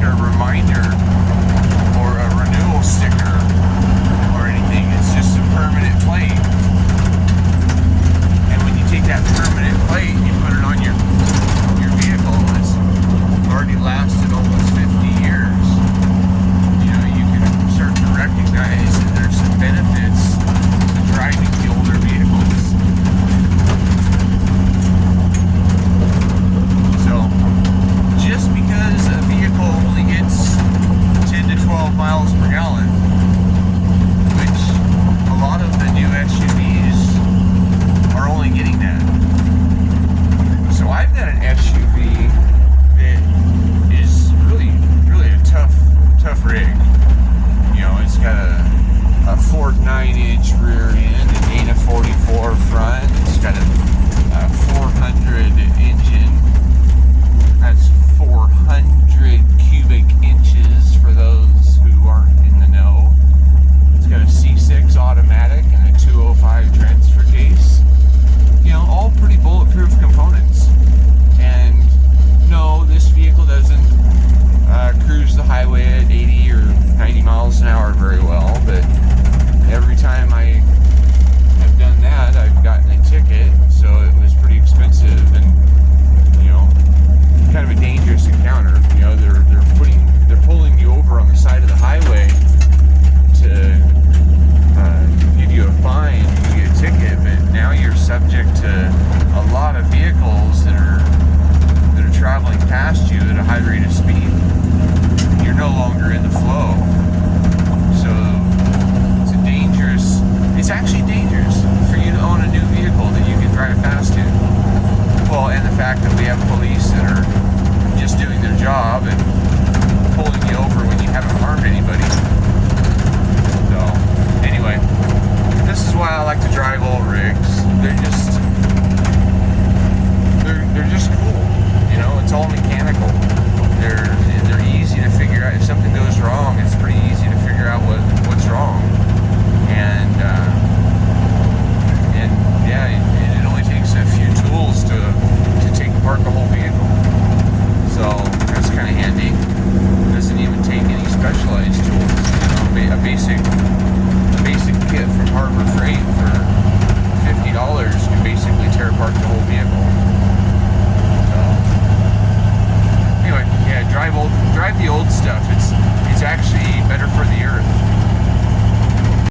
a reminder or a renewal sticker or anything. It's just a permanent plate. And when you take that permanent plate and you put it on your vehicle, it's already lasted almost 50 years. You know, you can start to recognize that there's some benefits to driving the older vehicles. So, just because a vehicle only gets 10 to 12 miles per gallon, which a lot of the new SUVs are only getting that. So I've got an SUV that is really a tough rig. You know, it's got a Ford 9-inch rear end, an Dana 44 front. It's got a 400 engine. That's 400 cubic inches for those who aren't in the know. It's got a C6 automatic and a 205 transfer case. You know, all pretty bulletproof components. And no, this vehicle doesn't cruise the highway at 80 or 90 miles an hour very well, but every time I have done that, I've gotten a ticket, so it was pretty expensive and, you know, kind of a dangerous encounter. You know, they're pulling you over on the side of the highway to give you a fine, give you a ticket, but now you're subject to a lot of vehicles that are traveling past you at a high rate of speed.